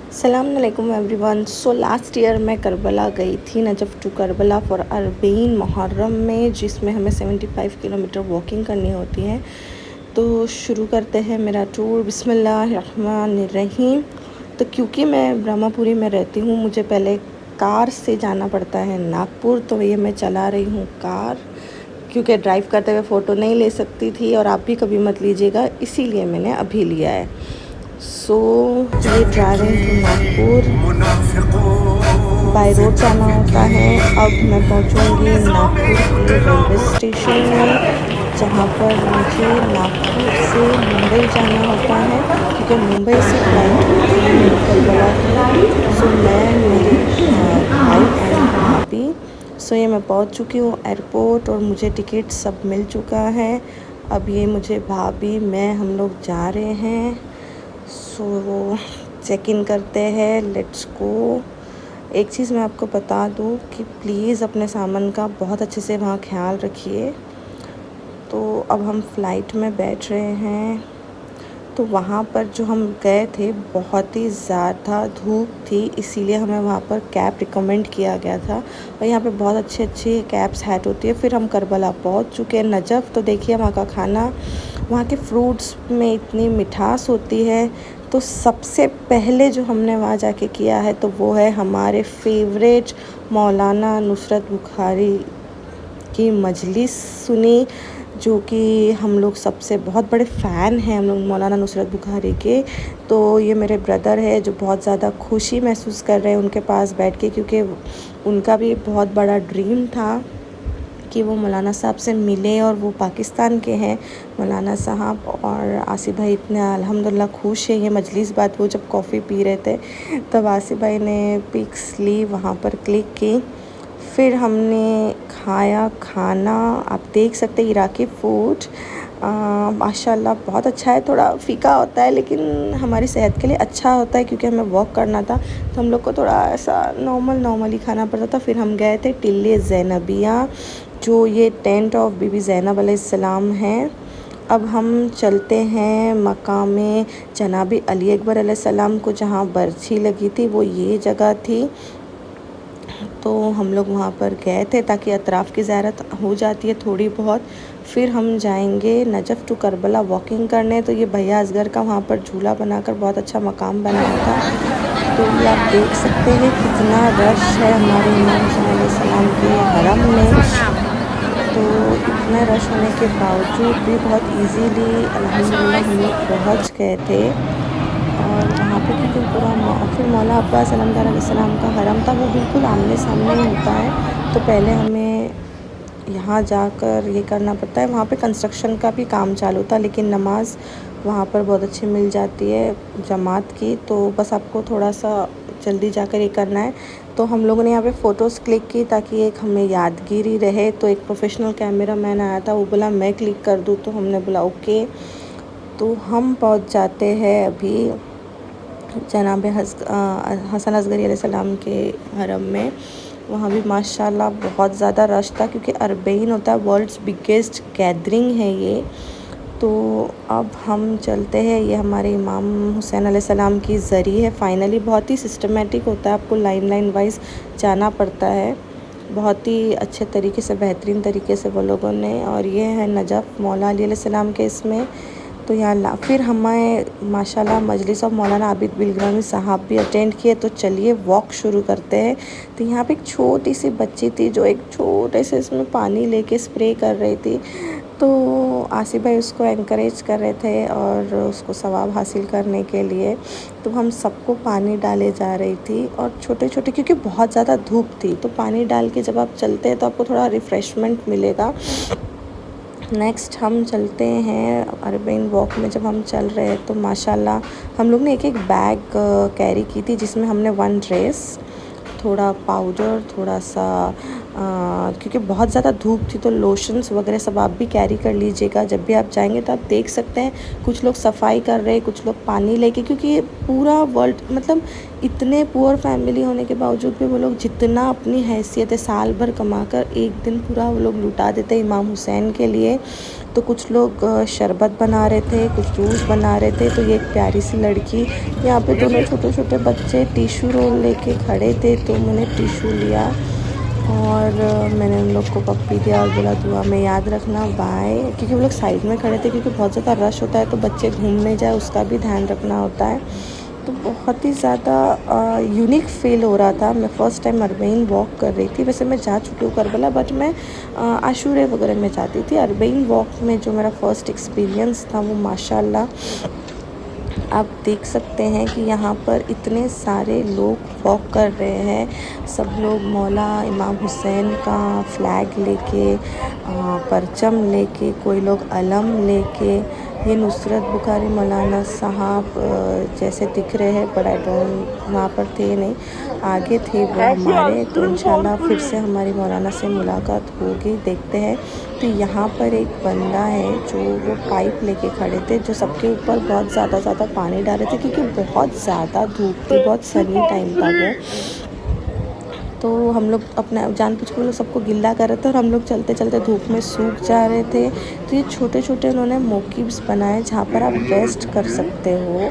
अस्सलामुअलैकुम everyone. So last year मैं Karbala गई थी, Najaf to Karbala for Arbaeen Muharram में, जिसमें हमें 75 किलोमीटर वॉकिंग करनी होती है। तो शुरू करते हैं मेरा टूर। बिस्मिल्लाहिर्रहमानिर्रहीम। तो क्योंकि मैं ब्रह्मपुरी में रहती हूँ, मुझे पहले कार से जाना पड़ता है नागपुर। तो ये मैं चला रही हूँ कार, क्योंकि ड्राइव करते हुए फ़ोटो नहीं ले सकती थी, और आप भी कभी मत लीजिएगा, इसीलिए मैंने अभी लिया है। सो ये driving to Nagpur by road जाना होता है। अब मैं पहुंचूंगी नागपुर के रेलवे स्टेशन में, जहां पर मुझे नागपुर से मुंबई जाना होता है, क्योंकि मुंबई से फ़्लाइट होती है मेरी करबला की। सो मैं, मेरे भाई एंड भाभी, सो ये मैं पहुंच चुकी हूँ एयरपोर्ट, और मुझे टिकट सब मिल चुका है। अब ये मुझे भाभी, मैं, हम लोग जा रहे हैं। सो चेक इन करते हैं, लेट्स गो। एक चीज़ मैं आपको बता दूं कि प्लीज़ अपने सामान का बहुत अच्छे से वहाँ ख्याल रखिए। तो अब हम फ़्लाइट में बैठ रहे हैं। तो वहाँ पर जो हम गए थे, बहुत ही ज़्यादा धूप थी, इसीलिए हमें वहाँ पर कैब रिकमेंड किया गया था, और यहाँ पे बहुत अच्छी अच्छी कैब्स हैट होती है। फिर हम करबला पहुँच चुके हैं, नजफ़। तो देखिए वहाँ का खाना, वहाँ के फ्रूट्स में इतनी मिठास होती है। तो सबसे पहले जो हमने वहाँ जाके किया है, तो वो है हमारे फेवरेट मौलाना नुसरत बुखारी की मजलिस सुनी, जो कि हम लोग सबसे बहुत बड़े फ़ैन हैं हम लोग मौलाना नुसरत बुखारी के। तो ये मेरे ब्रदर है जो बहुत ज़्यादा खुशी महसूस कर रहे हैं उनके पास बैठ के, क्योंकि उनका भी बहुत बड़ा ड्रीम था कि वो मौलाना साहब से मिले, और वो पाकिस्तान के हैं मौलाना साहब। और आसिफ़ भाई इतने अल्हम्दुलिल्लाह खुश हैं। ये मजलिस बात, वो जब कॉफ़ी पी रहे थे, तब आसिफ़ भाई ने पिक्स ली, वहाँ पर क्लिक की। फिर हमने खाया खाना, आप देख सकते हैं इराकी फूड माशाल्लाह बहुत अच्छा है। थोड़ा फ़ीका होता है, लेकिन हमारी सेहत के लिए अच्छा होता है, क्योंकि हमें वॉक करना था, तो हम लोग को थोड़ा ऐसा नॉर्मल ही खाना पड़ता था। फिर हम गए थे टिल्ले ज़ैनबिया, जो ये टेंट ऑफ बीबी ज़ैनब अलैहिस्सलाम है। अब हम चलते हैं मकामे जनाबी अली अकबर अलैहिस्सलाम को, जहाँ बरछी लगी थी, वो ये जगह थी। तो हम लोग वहाँ पर गए थे, ताकि अतराफ़ की ज़ियारत हो जाती है थोड़ी बहुत। फिर हम जाएंगे नजफ़ टू करबला वॉकिंग करने। तो ये भैया असगर का वहाँ पर झूला बनाकर बहुत अच्छा मकाम बनाया था। तो ये आप देख सकते हैं कितना रश है हमारे इमाम हुसैन अलैहिस्सलाम के हरम में। तो इतना रश होने के बावजूद भी बहुत इजीली अल्हम्दुलिल्लाह हम लोग पहुँच गए थे। और वहाँ पे क्योंकि पूरा फिर मौला अब्बास अलमदार अलैहिस्सलाम का हरम था, वो बिल्कुल आमने सामने ही होता है। तो पहले हमें यहाँ जाकर ये करना पड़ता है। वहाँ पे कंस्ट्रक्शन का भी काम चालू था, लेकिन नमाज़ वहाँ पर बहुत अच्छी मिल जाती है जमात की। तो बस आपको थोड़ा सा जल्दी जाकर ये करना है। तो हम लोगों ने यहाँ पे फ़ोटोज़ क्लिक की, ताकि एक हमें यादगिरी रहे। तो एक प्रोफेशनल कैमरा मैन आया था, वो बोला मैं क्लिक कर दूँ, तो हमने बोला ओके। तो हम पहुँच जाते हैं अभी जनाब हसन असगरी अलैहिस्सलाम के हरम में। वहाँ भी माशाल्लाह बहुत ज़्यादा रश था, क्योंकि अरबईन होता है, वर्ल्ड्स बिगेस्ट गैदरिंग है ये। तो अब हम चलते हैं, ये हमारे इमाम हुसैन अलैहिस्सलाम की ज़री है। फाइनली बहुत ही सिस्टमेटिक होता है, आपको लाइन वाइज जाना पड़ता है, बहुत ही अच्छे तरीके से, बेहतरीन तरीके से वो लोगों ने। और ये है नजफ़ मौला अली अलैहिस्सलाम के इसमें। तो यहाँ फिर हमें माशाल्लाह मजलिस और मौलाना आबिद बिलग्रामी साहब भी अटेंड किए। तो चलिए वॉक शुरू करते हैं। तो यहाँ पे एक छोटी सी बच्ची थी, जो एक छोटे से इसमें पानी लेके स्प्रे कर रही थी। तो आसिफ़ भाई उसको एनकरेज कर रहे थे, और उसको सवाब हासिल करने के लिए तो हम सबको पानी डाले जा रही थी। और छोटे छोटे, क्योंकि बहुत ज़्यादा धूप थी, तो पानी डाल के जब आप चलते हैं तो आपको थोड़ा रिफ़्रेशमेंट मिलेगा। नेक्स्ट हम चलते हैं अरबईन वॉक में। जब हम चल रहे हैं तो माशाल्लाह हम लोग ने एक बैग कैरी की थी, जिसमें हमने 1 ड्रेस, थोड़ा पाउडर, थोड़ा सा क्योंकि बहुत ज़्यादा धूप थी, तो लोशंस वगैरह सब आप भी कैरी कर लीजिएगा। जब भी आप जाएंगे तो आप देख सकते हैं कुछ लोग सफाई कर रहे हैं, कुछ लोग पानी लेके, क्योंकि ये पूरा वर्ल्ड मतलब इतने पुअर फैमिली होने के बावजूद भी वो लोग जितना अपनी हैसियत है साल भर कमा कर एक दिन पूरा वो लोग लुटा देते हैं इमाम हुसैन के लिए। तो कुछ लोग शरबत बना रहे थे, कुछ जूस बना रहे थे। तो ये एक प्यारी सी लड़की, यहाँ पे दोनों छोटे छोटे बच्चे टिशू रोल लेके खड़े थे, तो मैंने टिशू लिया और मैंने उन लोग को पप्पी दिया और बोला दुआ में याद रखना, बाय। क्योंकि वो लोग साइड में खड़े थे, क्योंकि बहुत ज़्यादा रश होता है तो बच्चे घूमने जाए उसका भी ध्यान रखना होता है। तो बहुत ही ज़्यादा यूनिक फील हो रहा था। मैं फ़र्स्ट टाइम अरबईन वॉक कर रही थी। वैसे मैं जा चुकी हूँ करबला, बट मैं आशूरे वगैरह में जाती थी। अरबईन वॉक में जो मेरा फ़र्स्ट एक्सपीरियंस था वो माशाल्लाह आप देख सकते हैं कि यहाँ पर इतने सारे लोग वॉक कर रहे हैं। सब लोग मौला इमाम हुसैन का फ्लैग लेके, परचम लेके, कोई लोग अलम लेके। ये नुसरत बुखारी मौलाना साहब जैसे दिख रहे हैं, बट आई डोंट, वहाँ पर थे नहीं, आगे थे वो हमारे। तो इंशाल्लाह फिर से हमारी मौलाना से मुलाकात होगी, देखते हैं। तो यहाँ पर एक बंदा है जो वो पाइप लेके खड़े थे, जो सबके ऊपर बहुत ज़्यादा पानी डाल रहे थे, क्योंकि बहुत ज़्यादा धूप थी, बहुत सनी टाइम था वो। तो हम लोग अपना जानबूझ के वो लोग सबको गिल्ला कर रहे थे और हम लोग चलते चलते धूप में सूख जा रहे थे। तो ये छोटे छोटे उन्होंने मोकीब्स बनाए जहाँ पर आप रेस्ट कर सकते हो।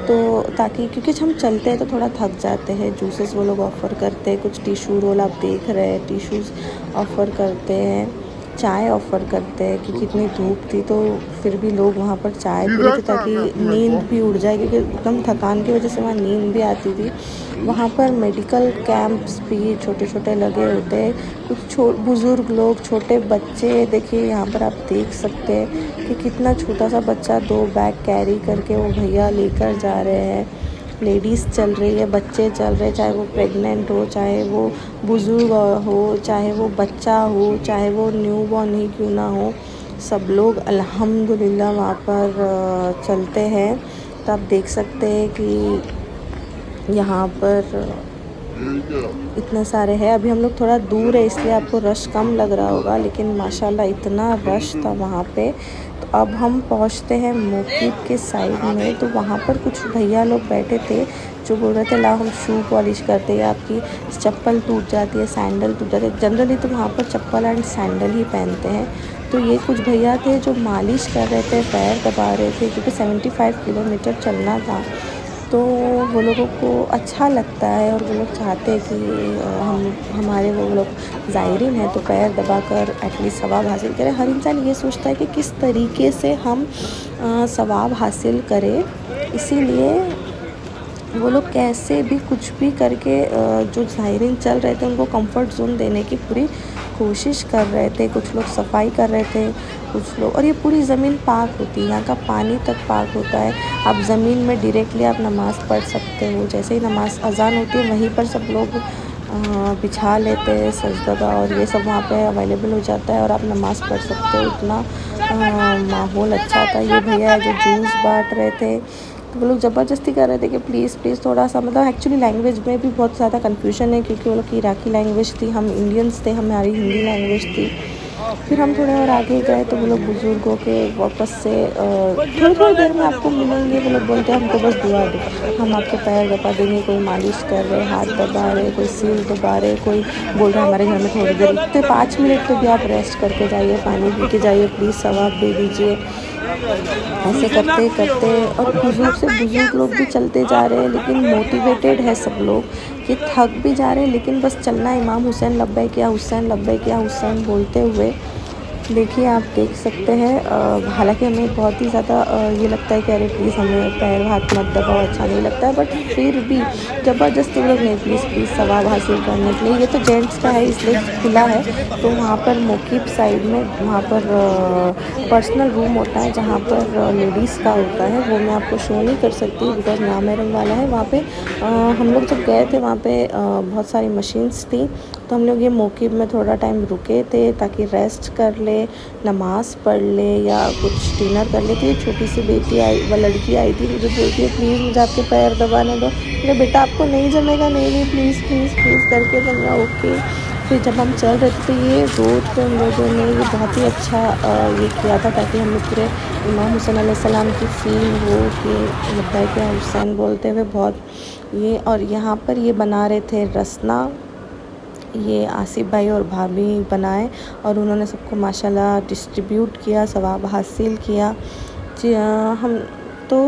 तो ताकि, क्योंकि हम चलते हैं तो थोड़ा थक जाते हैं। जूसेस वो लोग ऑफ़र करते हैं, कुछ टिशू रोल आप देख रहे हैं, टिशूज़ ऑफ़र करते हैं, चाय ऑफ़र करते हैं। क्योंकि इतनी धूप थी तो फिर भी लोग वहाँ पर चाय पी रहे थे ताकि नींद भी उड़ जाए, क्योंकि एकदम थकान की वजह से वहाँ नींद भी आती थी। वहाँ पर मेडिकल कैंप्स भी छोटे छोटे लगे होते हैं। कुछ बुज़ुर्ग लोग, छोटे बच्चे, देखिए यहाँ पर आप देख सकते हैं कि कितना छोटा सा बच्चा 2 बैग कैरी करके वो भैया लेकर जा रहे हैं। लेडीज़ चल रही है, बच्चे चल रहे हैं, चाहे वो प्रेग्नेंट हो, चाहे वो बुज़ुर्ग हो, चाहे वो बच्चा हो, चाहे वो न्यू बॉर्न ही क्यों ना हो, सब लोग अल्हम्दुलिल्लाह वहाँ पर चलते हैं। तो आप देख सकते हैं कि यहाँ पर इतने सारे हैं। अभी हम लोग थोड़ा दूर है इसलिए आपको रश कम लग रहा होगा, लेकिन माशाल्लाह इतना रश था वहाँ पे। तो अब हम पहुँचते हैं मोकीब के साइड में। तो वहाँ पर कुछ भैया लोग बैठे थे जो बोल रहे थे ला हम शू पॉलिश करते हैं, आपकी चप्पल टूट जाती है, सैंडल टूट जाते हैं। जनरली तो वहाँ पर चप्पल एंड सैंडल ही पहनते हैं। तो ये कुछ भैया थे जो मालिश कर रहे थे, पैर दबा रहे थे, क्योंकि 75 किलोमीटर चलना था। तो वो लोगों को अच्छा लगता है और वो लोग चाहते हैं कि हमारे वो लोग ज़ायरीन हैं तो पैर दबाकर एटलीस्ट सवाब हासिल करें। हर इंसान ये सोचता है कि किस तरीके से हम सवाब हासिल करें, इसीलिए वो लोग कैसे भी कुछ भी करके जो ज़ायरीन चल रहे थे उनको कंफर्ट जोन देने की पूरी कोशिश कर रहे थे। कुछ लोग सफाई कर रहे थे, कुछ लोग, और ये पूरी ज़मीन पाक होती है, यहाँ का पानी तक पाक होता है। आप ज़मीन में डायरेक्टली आप नमाज़ पढ़ सकते हो। जैसे ही नमाज अजान होती है वहीं पर सब लोग बिछा लेते हैं सजदा, और ये सब वहाँ पे अवेलेबल हो जाता है और आप नमाज़ पढ़ सकते हो। इतना माहौल अच्छा था। ये भैया जो जूस बांट रहे थे तो वो लोग ज़बरदस्ती कर रहे थे कि प्लीज़ प्लीज़ थोड़ा सा, मतलब एक्चुअली लैंग्वेज में भी बहुत ज़्यादा कन्फ्यूजन है, क्योंकि वो लोग की इराकी लैंग्वेज थी, हम इंडियंस थे, हमारी हिंदी लैंग्वेज थी। फिर हम थोड़े और आगे गए तो वो लोग बुज़ुर्गों के वापस से थोड़ी थोड़ी देर में आपको मिलेंगे। वो लोग बोलते हैं हमको बस दुआ दो, हम आपके पैर दबा देंगे। कोई मालिश कर रहे, हाथ दबा रहे, कोई सिर दबा रहे, कोई बोल रहा है हमारे घर में थोड़ी देर, इतने 5 मिनट तो भी आप रेस्ट करके जाइए, पानी पी के जाइए, प्लीज़ सवाब दे दीजिए। ऐसे करते करते और बुज़ुर्ग से बुज़ुर्ग लोग भी चलते जा रहे हैं, लेकिन मोटिवेटेड है सब लोग कि थक भी जा रहे हैं, लेकिन बस चलना है। इमाम हुसैन लब्बैक या हुसैन लब्बैक या हुसैन बोलते हुए। देखिए आप देख सकते हैं, हालांकि हमें बहुत ही ज़्यादा ये लगता है कि अरे प्लीज़ हमें पैर हाथ मत दबाओ, अच्छा नहीं लगता है, बट फिर भी ज़बरदस्ती वो लोग नहीं, प्लीज़ प्लीज़ सवाब हासिल करने के लिए। ये तो जेंट्स का है इसलिए खुला है। तो वहाँ पर मोकीब साइड में वहाँ पर पर्सनल रूम होता है जहाँ पर लेडीज़ का होता है, वो मैं आपको शो नहीं कर सकती बिकॉज नामहरम वाला है। वहाँ पे हम लोग जब गए थे वहाँ पे बहुत सारी मशीन्स थी, तो हम लोग ये मोकीब में थोड़ा टाइम रुके थे ताकि रेस्ट कर ले, नमाज़ पढ़ ले या कुछ डिनर कर ले। तो ये छोटी सी बेटी आई, वह लड़की आई थी, मुझे बोलती है प्लीज़ मुझे आपके पैर दबाने दो। मेरे बेटा आपको नहीं जमेगा, नहीं नहीं प्लीज़ प्लीज़ प्लीज़ करके तो मैं ओके। फिर जब हम चल रहे थे तो ये रोड पे उन लोगों ने ये बहुत ही अच्छा ये किया था ताकि हम लोग पूरे इमाम हुसैन अलैहिस्सलाम की फ़ील हो कि लब्बैक या हुसैन बोलते हुए बहुत ये। और यहाँ पर ये बना रहे थे रसना, ये आसिफ भाई और भाभी बनाए और उन्होंने सबको माशाल्लाह डिस्ट्रीब्यूट किया, सवाब हासिल किया। जी हम तो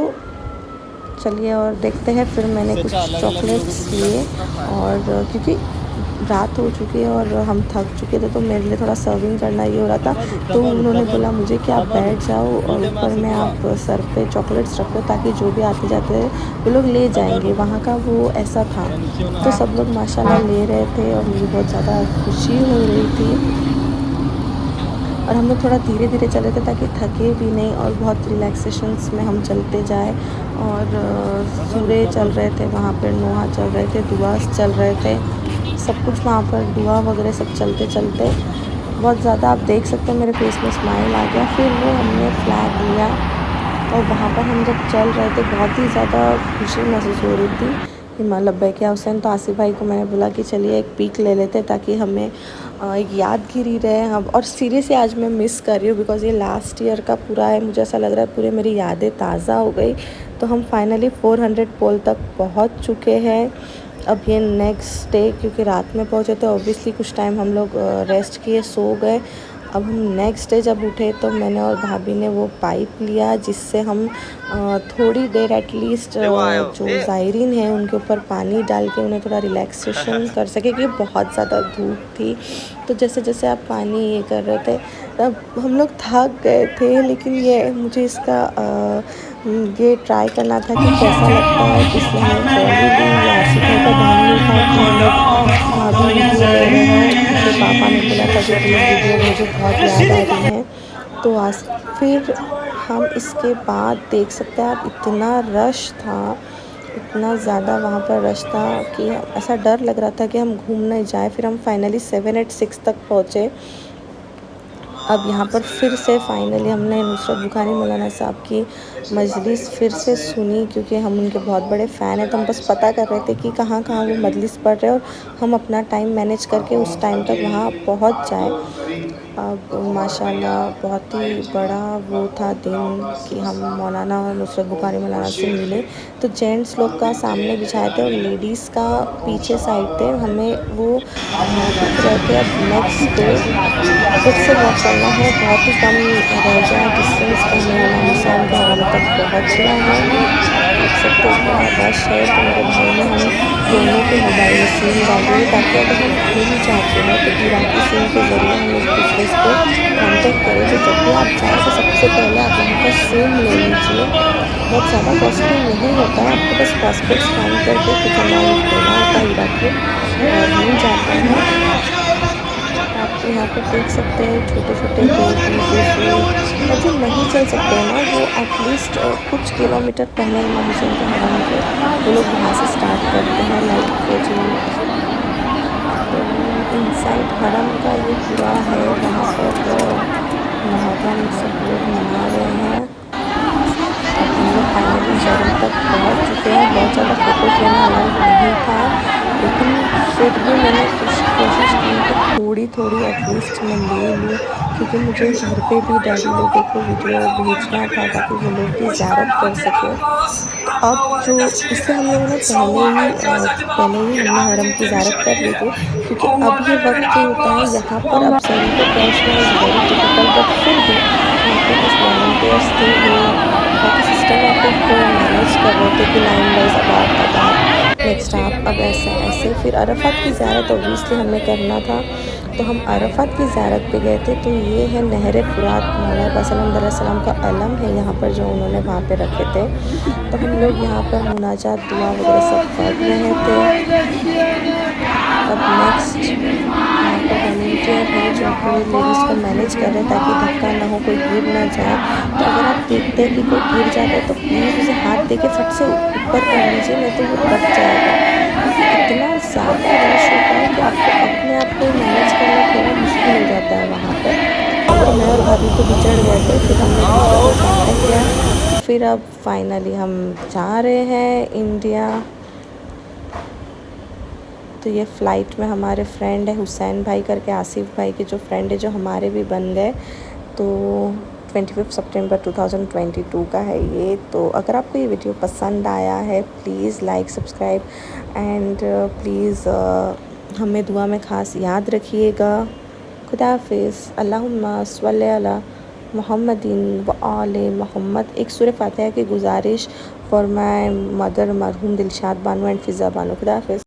चलिए और देखते हैं। फिर मैंने कुछ चॉकलेट्स लिए और क्योंकि रात हो चुकी है और हम थक चुके थे तो मेरे लिए थोड़ा सर्विंग करना ये हो रहा था। तो उन्होंने बोला मुझे कि आप बैठ जाओ और ऊपर में आप सर पे चॉकलेट्स रखो ताकि जो भी आते जाते वो लोग ले जाएंगे। वहाँ का वो ऐसा था। तो सब लोग माशाल्लाह ले रहे थे और मुझे बहुत ज़्यादा खुशी हो रही थी। और हम लोग थोड़ा धीरे धीरे चले थे ताकि थके भी नहीं और बहुत रिलैक्सेशंस में हम चलते जाए। और सूर्य चल रहे थे वहाँ पर, नोहा चल रहे थे, दुआ चल रहे थे, सब कुछ वहाँ पर दुआ वगैरह सब चलते चलते बहुत ज़्यादा आप देख सकते हैं मेरे फेस में स्माइल आ गया। फिर वो हमने फ्लैग लिया और वहाँ पर हम जब चल रहे थे बहुत ही ज़्यादा खुशी महसूस हो रही थी कि लब्बैक या हुसैन। तो आसिफ भाई को मैंने बोला कि चलिए एक पिक ले लेते ताकि हमें एक यादगिरी रहे हम। और सीरियसली आज मैं मिस कर रही हूँ बिकॉज़ ये लास्ट ईयर का पूरा है, मुझे ऐसा लग रहा है पूरे मेरी यादें ताज़ा हो गई। तो हम फाइनली 400 पोल तक पहुँच चुके हैं। अब ये नेक्स्ट डे क्योंकि रात में पहुँचे तो ऑब्वियसली कुछ टाइम हम लोग रेस्ट किए, सो गए। अब हम नेक्स्ट डे जब उठे तो मैंने और भाभी ने वो पाइप लिया जिससे हम थोड़ी देर एटलीस्ट जो ज़ायरीन है उनके ऊपर पानी डाल के उन्हें थोड़ा रिलैक्सेशन कर सके क्योंकि बहुत ज़्यादा धूप थी। तो जैसे जैसे आप पानी ये कर रहे थे तब हम लोग थक गए थे, लेकिन ये मुझे इसका ये ट्राई करना था कि कैसा लगता है, तो इसलिए हमने ट्रॉली ली। या आसिफ भाई का ध्यान नहीं था कि हम लोग भाभी वीडियो ले रहे हैं, फिर पापा ने बोला था कि प्लीज़ वीडियो मुझे बहुत याद आ रही है। तो आज फिर हम इसके बाद देख सकते हैं आप इतना रश था, इतना ज़्यादा वहाँ पर रश था कि ऐसा डर लग रहा था कि हम घूम नहीं जाए। फिर हम फाइनली 786 तक पहुँचे। अब यहाँ पर फिर से फाइनली हमने नुसरत बुखारी मौलाना साहब की मजलिस फिर से सुनी क्योंकि हम उनके बहुत बड़े फ़ैन हैं। तो हम बस पता कर रहे थे कि कहाँ कहाँ वो मजलिस पढ़ रहे हैं और हम अपना टाइम मैनेज करके उस टाइम तक वहाँ पहुँच जाए। अब माशाल्लाह बहुत ही बड़ा वो था दिन कि हम मौलाना नुसरत बुखारी मौलाना से मिले। तो जेंट्स लोग का सामने बिछाए थे और लेडीज़ का पीछे साइड थे। हमें वो दिख रहे थे। अब नेक्स्ट डे फिर से वॉक करना है, बहुत ही कम रह गया डिस्टेंस तो हमें इमाम हुसैन के हवाले तक पहुँचना है। देख सकते हो इतना रश है। तो मेरे भाई ने हम दोनों के मोबाइल में सिम डाल दी ताकि अगर हम भूल जाते हैं तो इराकी सिम के ज़रिए हम एक दूसरे को कांटेक्ट करें। तो जब भी आप जाएँ तो सबसे पहले आप वहाँ का सिम ले लीजिए। बहुत ज़्यादा कॉस्टली नहीं होता है, आपको बस पासपोर्ट स्कैन करके कुछ अमाउंट देना होता है इराकी और मिल जाता है। आप यहाँ पर देख सकते हैं छोटे छोटे बेबी बुजुर्ग और जो नहीं चल सकते हैं ना वो एटलीस्ट कुछ किलोमीटर पहले इमाम हुसैन के हरम के वो लोग वहाँ से स्टार्ट करते हैं। लाइक जो इनसाइड हरम का ये पूरा है, वहाँ पर मुहर्रम सब लोग मना रहे हैं। अब हम लोग फाइनली जर्म तक पहुँच चुके हैं। बहुत ज़्यादा फ़ोटोज़ लेना अलाउड नहीं था, लेकिन फिर भी मैंने कोशिश की कि थोड़ी थोड़ी एटलीस्ट मैं ले लूँ क्योंकि मुझे घर पे भी डैडी लोगों को वीडियो भेजना था ताकि वो लोग भी ज़ियारत कर सकें। तो अब जो इसलिए हम लोगों ने पहले ही हमने हरम की ज़ियारत कर ली थी क्योंकि अब ये वक्त जो होता है यहाँ पर अब सरी पे पहुँचना इज़ वेरी डिफ़िकल्ट। बट फिर भी वहाँ पे कुछ वॉलंटियर्स थे, वो बहुत ही सिस्टमेटिक मैनेज कर रहे थे कि लाइन वाइज अब आप नेक्स्ट आप अब ऐसे ऐसे। फिर अरफात की ज़ियारत ऑब्वियसली हमें करना था तो हम अरफात की ज़ियारत पे गए थे। तो ये है नहर फुरात, मौला सल्लम का अलम है यहाँ पर जो उन्होंने वहाँ पे रखे थे। तो हम लोग यहाँ पर मुनाजात दुआ वगैरह सब पढ़ रहे थे। अब नेक्स्ट यहाँ पर वॉलंटियर है जो पूरी लेडीज़ को मैनेज कर रहे हैं ताकि धक्का ना हो, कोई गिर ना जाए। तो अगर आप देखते हैं कि कोई गिर जाता है तो प्लीज़ उसे हाथ दे के फट से ऊपर कर लीजिए, नहीं तो वो बच जाएगा क्योंकि इतना ज़्यादा रश होता है कि आपको अपने आप को मैनेज करना थोड़ा मुश्किल हो जाता है वहाँ पर। तो मैं और भाभी तो बिछड़ गए थे, फिर हमने एक दूसरे को कांटेक्ट किया। फिर अब फाइनली हम जा रहे हैं इंडिया। तो ये फ़्लाइट में हमारे फ्रेंड है हुसैन भाई करके, आसिफ भाई के जो फ्रेंड है, जो हमारे भी बन गए। तो 25 सितंबर 2022 का है ये। तो अगर आपको ये वीडियो पसंद आया है, please like, subscribe and please हमें दुआ में ख़ास याद रखिएगा। खुदा हाफिज़। अल्लाहुम्मा सल्ली अला मुहम्मदिन व आले मोहम्मद। एक सूरह फातिहा की गुजारिश फॉर माय मदर मरहूम दिलशाद बानो एंड फ़िज़ा बानो। खुदा हाफिज़।